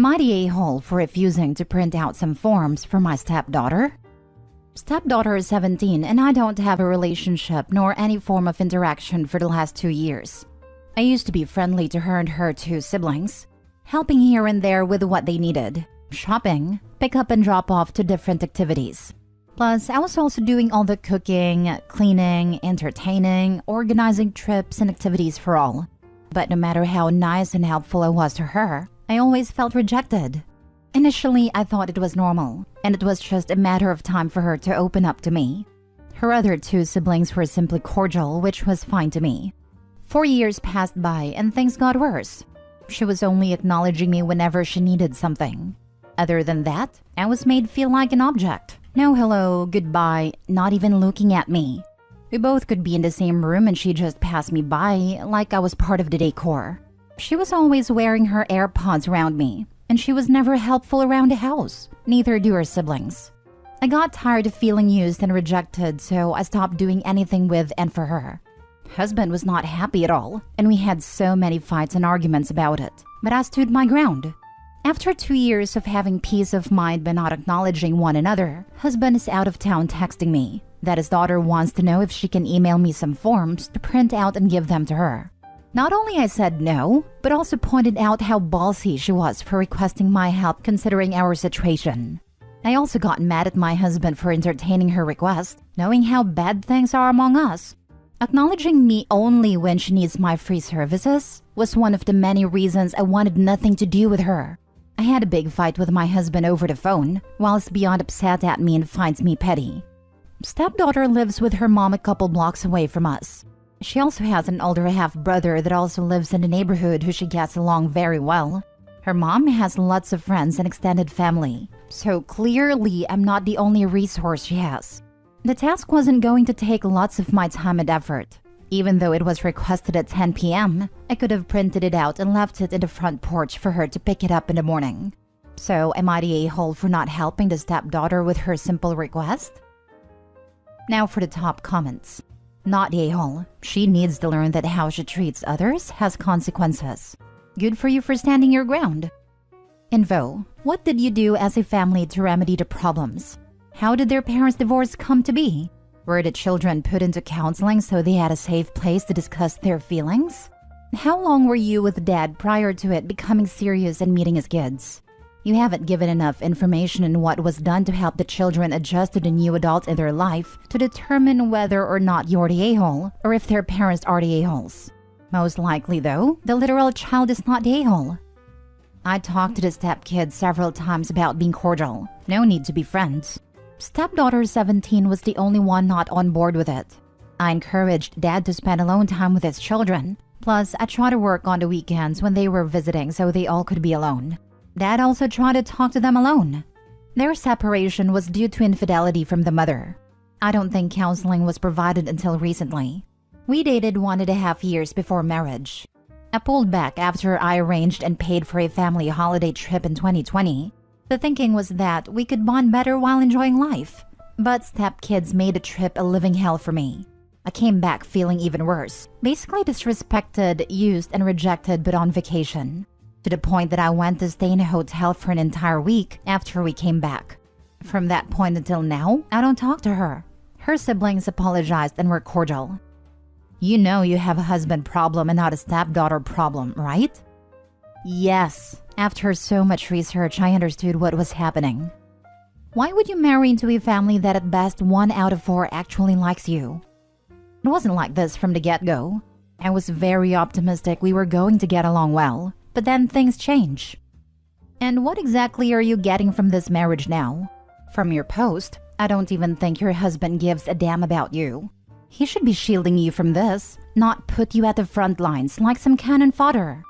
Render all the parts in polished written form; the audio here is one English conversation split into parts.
I the a-hole for refusing to print out some forms for my stepdaughter? Stepdaughter is 17 and I don't have a relationship nor any form of interaction for the last 2 years. I used to be friendly to her and her 2 siblings, helping here and there with what they needed, shopping, pick up and drop off to different activities. Plus, I was also doing all the cooking, cleaning, entertaining, organizing trips and activities for all. But no matter how nice and helpful I was to her, I always felt rejected. Initially, I thought it was normal, and it was just a matter of time for her to open up to me. Her other 2 siblings were simply cordial, which was fine to me. 4 years passed by and things got worse. She was only acknowledging me whenever she needed something. Other than that, I was made feel like an object. No hello, goodbye, not even looking at me. We both could be in the same room and she just passed me by like I was part of the decor. She was always wearing her AirPods around me, and she was never helpful around the house. Neither do her siblings. I got tired of feeling used and rejected, so I stopped doing anything with and for her. Husband was not happy at all, and we had so many fights and arguments about it, but I stood my ground. After 2 years of having peace of mind by not acknowledging one another, husband is out of town texting me that his daughter wants to know if she can email me some forms to print out and give them to her. Not only I said no, but also pointed out how ballsy she was for requesting my help considering our situation. I also got mad at my husband for entertaining her request, knowing how bad things are among us. Acknowledging me only when she needs my free services was one of the many reasons I wanted nothing to do with her. I had a big fight with my husband over the phone, whilst beyond upset at me and finds me petty. Stepdaughter lives with her mom a couple blocks away from us. She also has an older half-brother that also lives in the neighborhood who she gets along very well. Her mom has lots of friends and extended family, so clearly I'm not the only resource she has. The task wasn't going to take lots of my time and effort. Even though it was requested at 10 p.m., I could have printed it out and left it in the front porch for her to pick it up in the morning. So am I the a-hole for not helping the stepdaughter with her simple request? Now for the top comments. Not the a-hole. She needs to learn that how she treats others has consequences. Good for you for standing your ground. Info. What did you do as a family to remedy the problems? How did their parents' divorce come to be? Were the children put into counseling so they had a safe place to discuss their feelings? How long were you with dad prior to it becoming serious and meeting his kids? You haven't given enough information on what was done to help the children adjust to the new adult in their life to determine whether or not you're the a-hole or if their parents are the a-holes. Most likely though, the literal child is not the a-hole. I talked to the stepkid several times about being cordial. No need to be friends. Stepdaughter 17 was the only one not on board with it. I encouraged dad to spend alone time with his children. Plus, I tried to work on the weekends when they were visiting so they all could be alone. Dad also tried to talk to them alone. Their separation was due to infidelity from the mother. I don't think counseling was provided until recently. We dated 1.5 years before marriage. I pulled back after I arranged and paid for a family holiday trip in 2020. The thinking was that we could bond better while enjoying life. But stepkids made the trip a living hell for me. I came back feeling even worse, basically disrespected, used, and rejected but on vacation. To the point that I went to stay in a hotel for an entire week after we came back. From that point until now, I don't talk to her. Her siblings apologized and were cordial. You know you have a husband problem and not a stepdaughter problem, right? Yes. After so much research, I understood what was happening. Why would you marry into a family that at best 1 out of 4 actually likes you? It wasn't like this from the get-go. I was very optimistic we were going to get along well, but then things change. And what exactly are you getting from this marriage now? From your post, I don't even think your husband gives a damn about you. He should be shielding you from this, not put you at the front lines like some cannon fodder.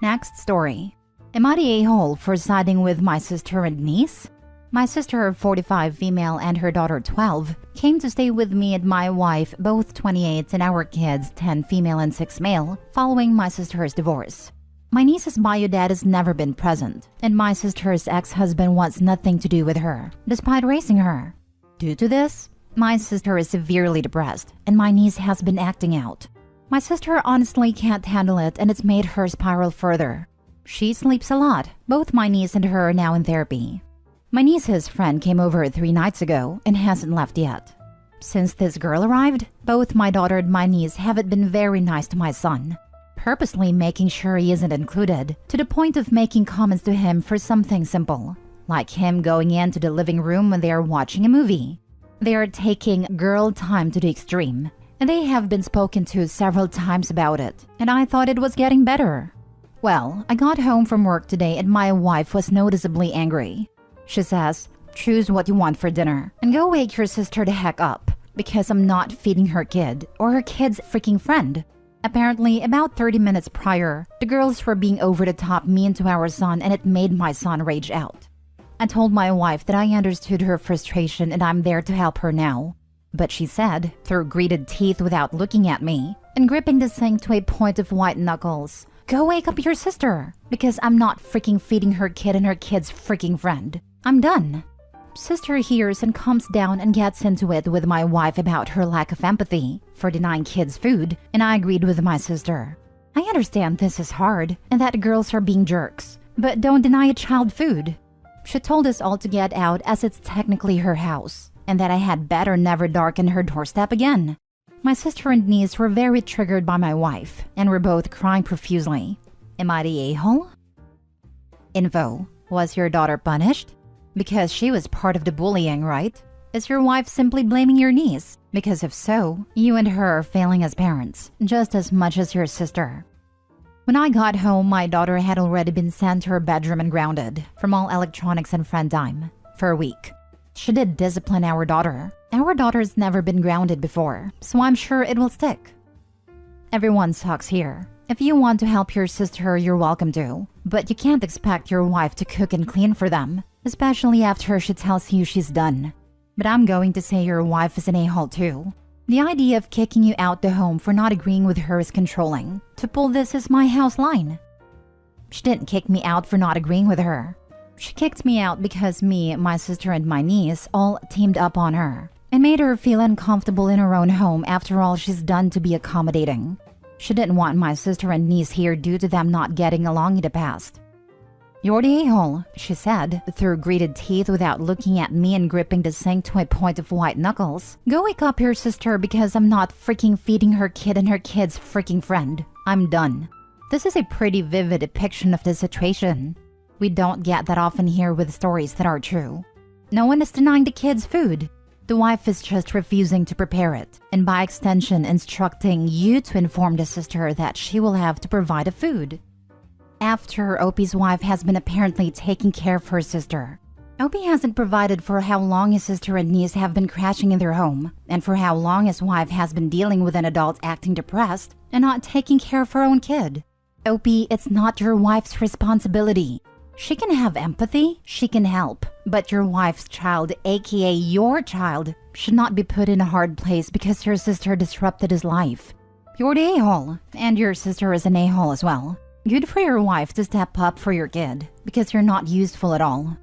Next story. Am I the a-hole for siding with my sister and niece? My sister, 45 female, and her daughter, 12, came to stay with me and my wife, both 28, and our kids, 10 female and 6 male, following my sister's divorce. My niece's bio dad has never been present, and my sister's ex-husband wants nothing to do with her, despite raising her. Due to this, my sister is severely depressed, and my niece has been acting out. My sister honestly can't handle it, and it's made her spiral further. She sleeps a lot. Both my niece and her are now in therapy. My niece's friend came over 3 nights ago and hasn't left yet. Since this girl arrived, both my daughter and my niece haven't been very nice to my son, purposely making sure he isn't included, to the point of making comments to him for something simple, like him going into the living room when they are watching a movie. They are taking girl time to the extreme, and they have been spoken to several times about it, and I thought it was getting better. Well, I got home from work today and my wife was noticeably angry. She says, "Choose what you want for dinner and go wake your sister the heck up, because I'm not feeding her kid or her kid's freaking friend." Apparently, about 30 minutes prior, the girls were being over the top mean to our son and it made my son rage out. I told my wife that I understood her frustration and I'm there to help her now. But she said, through gritted teeth without looking at me, and gripping the sink to a point of white knuckles, "Go wake up your sister, because I'm not freaking feeding her kid and her kid's freaking friend. I'm done." Sister hears and calms down and gets into it with my wife about her lack of empathy for denying kids food, and I agreed with my sister. I understand this is hard and that girls are being jerks, but don't deny a child food. She told us all to get out as it's technically her house, and that I had better never darken her doorstep again. My sister and niece were very triggered by my wife, and were both crying profusely. Am I the a-hole? Info. Was your daughter punished? Because she was part of the bullying, right? Is your wife simply blaming your niece? Because if so, you and her are failing as parents, just as much as your sister. When I got home, my daughter had already been sent to her bedroom and grounded from all electronics and friend time for a week. She did discipline our daughter. Our daughter's never been grounded before, so I'm sure it will stick. Everyone sucks here. If you want to help your sister, you're welcome to. But you can't expect your wife to cook and clean for them, especially after she tells you she's done. But I'm going to say your wife is an a-hole too. The idea of kicking you out the home for not agreeing with her is controlling. To pull this is my house line. She didn't kick me out for not agreeing with her. She kicked me out because me, my sister, and my niece all teamed up on her and made her feel uncomfortable in her own home after all she's done to be accommodating. She didn't want my sister and niece here due to them not getting along in the past. "You're the a-hole," she said, through gritted teeth without looking at me and gripping the sink to a point of white knuckles. "Go wake up your sister because I'm not freaking feeding her kid and her kid's freaking friend. I'm done." This is a pretty vivid depiction of the situation. We don't get that often here with stories that are true. No one is denying the kids food. The wife is just refusing to prepare it, and by extension instructing you to inform the sister that she will have to provide the food. After Opie's wife has been apparently taking care of her sister. Opie hasn't provided for how long his sister and niece have been crashing in their home, and for how long his wife has been dealing with an adult acting depressed and not taking care of her own kid. Opie, it's not your wife's responsibility. She can have empathy, she can help, but your wife's child, aka your child, should not be put in a hard place because your sister disrupted his life. You're the a-hole, and your sister is an a-hole as well. Good for your wife to step up for your kid, because you're not useful at all.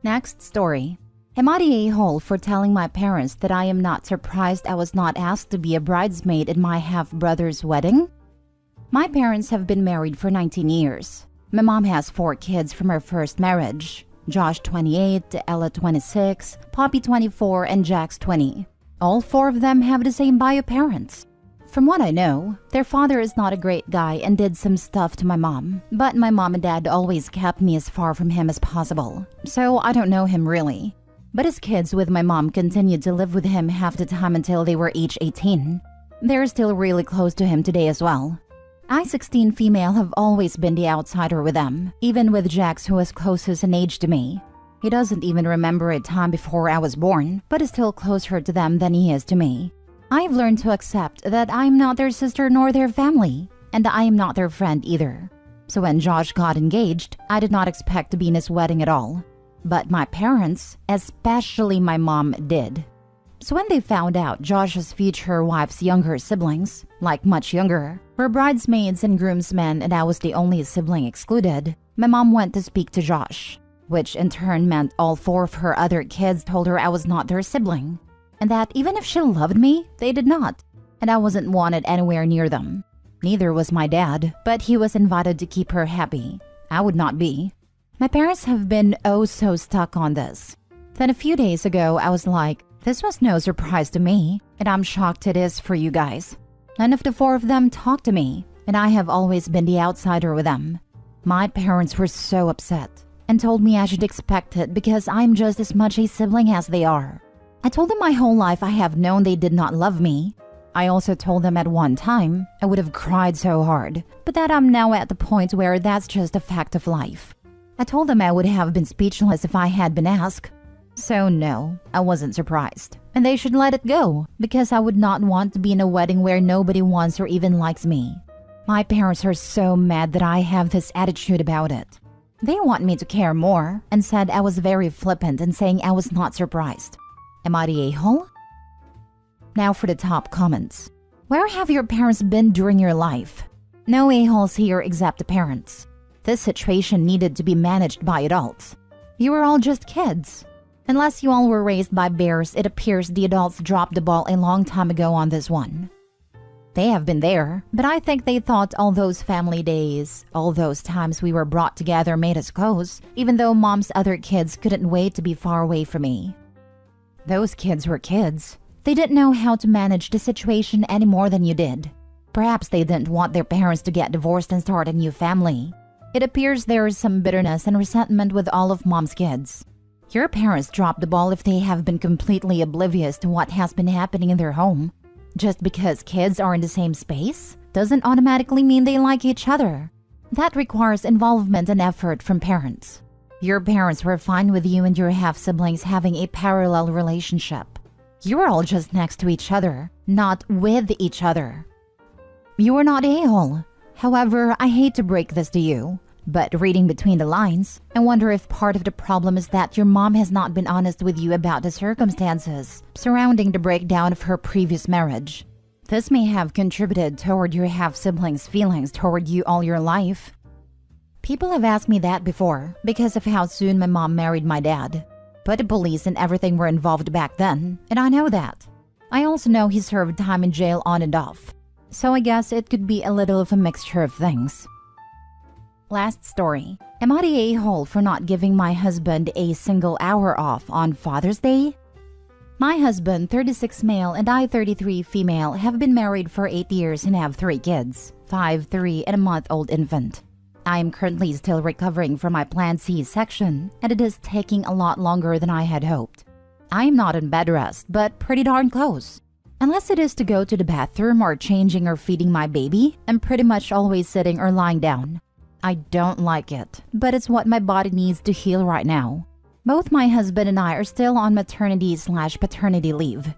Next story. Am I the a-hole for telling my parents that I am not surprised I was not asked to be a bridesmaid at my half-brother's wedding? My parents have been married for 19 years. My mom has 4 kids from her first marriage. Josh 28, Ella 26, Poppy 24, and Jax 20. All 4 of them have the same bio parents. From what I know, their father is not a great guy and did some stuff to my mom, but my mom and dad always kept me as far from him as possible, so I don't know him really. But his kids with my mom continued to live with him half the time until they were age 18. They're still really close to him today as well. I, 16 female, have always been the outsider with them, even with Jax, who is closest in age to me. He doesn't even remember a time before I was born, but is still closer to them than he is to me. I've learned to accept that I am not their sister nor their family, and that I am not their friend either. So when Josh got engaged, I did not expect to be in his wedding at all. But my parents, especially my mom, did. So when they found out Josh's future wife's younger siblings, like much younger, were bridesmaids and groomsmen and I was the only sibling excluded, my mom went to speak to Josh, which in turn meant all 4 of her other kids told her I was not their sibling, and that even if she loved me, they did not, and I wasn't wanted anywhere near them. Neither was my dad, but he was invited to keep her happy. I would not be. My parents have been oh so stuck on this. Then a few days ago, I was like, this was no surprise to me, and I'm shocked it is for you guys. None of the four of them talked to me, and I have always been the outsider with them. My parents were so upset and told me I should expect it because I'm just as much a sibling as they are. I told them my whole life I have known they did not love me. I also told them at one time I would have cried so hard, but that I'm now at the point where that's just a fact of life. I told them I would have been speechless if I had been asked. So no, I wasn't surprised. And they should let it go, because I would not want to be in a wedding where nobody wants or even likes me. My parents are so mad that I have this attitude about it. They want me to care more and said I was very flippant in saying I was not surprised. Am I the a-hole? Now for the top comments. Where have your parents been during your life? No a-holes here except the parents. This situation needed to be managed by adults. You were all just kids. Unless you all were raised by bears, it appears the adults dropped the ball a long time ago on this one. They have been there, but I think they thought all those family days, all those times we were brought together made us close, even though mom's other kids couldn't wait to be far away from me. Those kids were kids. They didn't know how to manage the situation any more than you did. Perhaps they didn't want their parents to get divorced and start a new family. It appears there is some bitterness and resentment with all of mom's kids. Your parents dropped the ball if they have been completely oblivious to what has been happening in their home. Just because kids are in the same space doesn't automatically mean they like each other. That requires involvement and effort from parents. Your parents were fine with you and your half-siblings having a parallel relationship. You were all just next to each other, not with each other. You are not a-hole. However, I hate to break this to you, but reading between the lines, I wonder if part of the problem is that your mom has not been honest with you about the circumstances surrounding the breakdown of her previous marriage. This may have contributed toward your half-siblings' feelings toward you all your life. People have asked me that before because of how soon my mom married my dad. But the police and everything were involved back then, and I know that. I also know he served time in jail on and off. So I guess it could be a little of a mixture of things. Last story. Am I the a-hole for not giving my husband a single hour off on Father's Day? My husband, 36 male, and I, 33 female, have been married for 8 years and have 3 kids, 5, 3, and a month-old infant. I am currently still recovering from my planned C-section, and it is taking a lot longer than I had hoped. I am not in bed rest, but pretty darn close. Unless it is to go to the bathroom or changing or feeding my baby, I'm pretty much always sitting or lying down. I don't like it, but it's what my body needs to heal right now. Both my husband and I are still on maternity/paternity leave.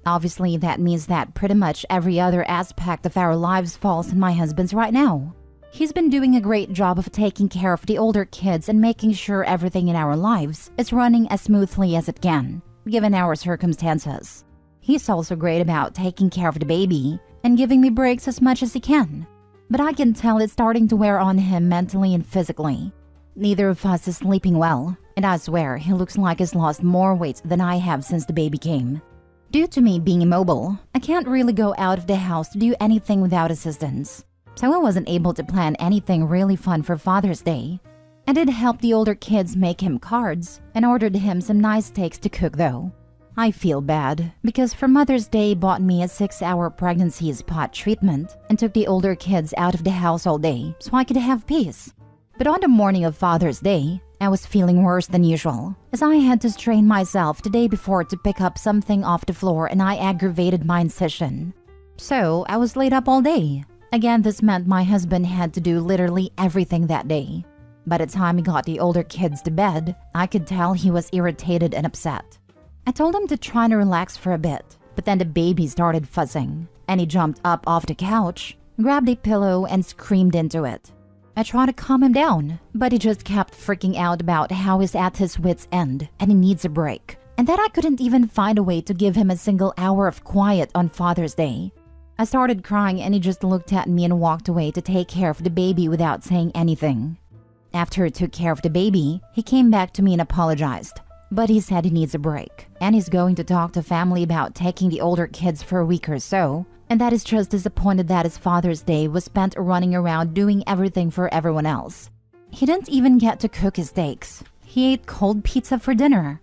Obviously, that means that pretty much every other aspect of our lives falls in my husband's right now. He's been doing a great job of taking care of the older kids and making sure everything in our lives is running as smoothly as it can, given our circumstances. He's also great about taking care of the baby and giving me breaks as much as he can. But I can tell it's starting to wear on him mentally and physically. Neither of us is sleeping well, and I swear he looks like he's lost more weight than I have since the baby came. Due to me being immobile, I can't really go out of the house to do anything without assistance. So I wasn't able to plan anything really fun for Father's Day. I did help the older kids make him cards and ordered him some nice steaks to cook though. I feel bad because for Mother's Day bought me a 6-hour pregnancy spot treatment and took the older kids out of the house all day so I could have peace. But on the morning of Father's Day, I was feeling worse than usual as I had to strain myself the day before to pick up something off the floor and I aggravated my incision. So I was laid up all day. Again, this meant my husband had to do literally everything that day. By the time he got the older kids to bed, I could tell he was irritated and upset. I told him to try to relax for a bit, but then the baby started fussing, and he jumped up off the couch, grabbed a pillow, and screamed into it. I tried to calm him down, but he just kept freaking out about how he's at his wit's end and he needs a break, and that I couldn't even find a way to give him a single hour of quiet on Father's Day. I started crying and he just looked at me and walked away to take care of the baby without saying anything. After he took care of the baby, he came back to me and apologized. But he said he needs a break, and he's going to talk to family about taking the older kids for a week or so, and that he's just disappointed that his Father's Day was spent running around doing everything for everyone else. He didn't even get to cook his steaks. He ate cold pizza for dinner.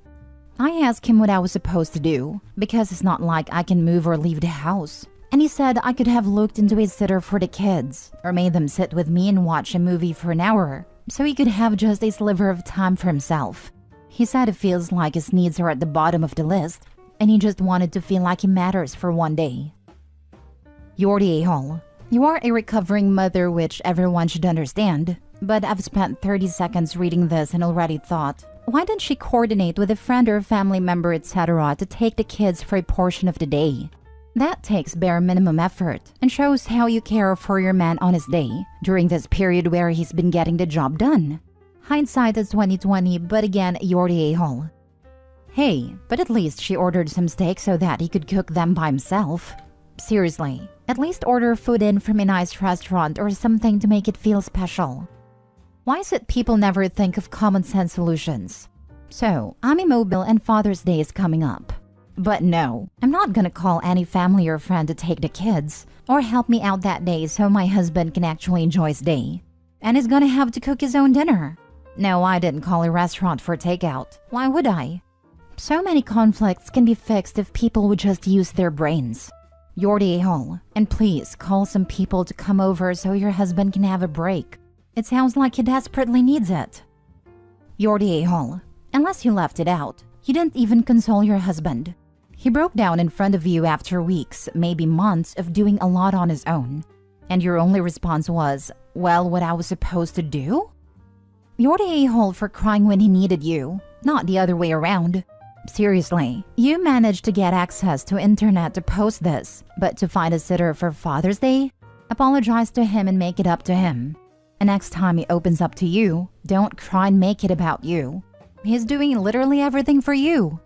I asked him what I was supposed to do, because it's not like I can move or leave the house. And he said I could have looked into a sitter for the kids, or made them sit with me and watch a movie for an hour, so he could have just a sliver of time for himself. He said it feels like his needs are at the bottom of the list, and he just wanted to feel like he matters for one day. You're the a-hole. You are a recovering mother, which everyone should understand. But I've spent 30 seconds reading this and already thought, why didn't she coordinate with a friend or family member, etc. to take the kids for a portion of the day? That takes bare minimum effort and shows how you care for your man on his day during this period where he's been getting the job done. Hindsight is 2020, but again, you're the a-hole. Hey, but at least she ordered some steak so that he could cook them by himself. Seriously, at least order food in from a nice restaurant or something to make it feel special. Why is it people never think of common sense solutions? So, I'm immobile and Father's Day is coming up. But no, I'm not gonna call any family or friend to take the kids or help me out that day so my husband can actually enjoy his day. And he's gonna have to cook his own dinner. No, I didn't call a restaurant for takeout. Why would I? So many conflicts can be fixed if people would just use their brains. You're the a-hole, and please call some people to come over so your husband can have a break. It sounds like he desperately needs it. You're the a-hole. Unless you left it out, you didn't even console your husband. He broke down in front of you after weeks, maybe months of doing a lot on his own. And your only response was, well, what I was supposed to do? You're the a-hole for crying when he needed you, not the other way around. Seriously, you managed to get access to internet to post this, but to find a sitter for Father's Day? Apologize to him and make it up to him. And next time he opens up to you, don't cry and make it about you. He's doing literally everything for you.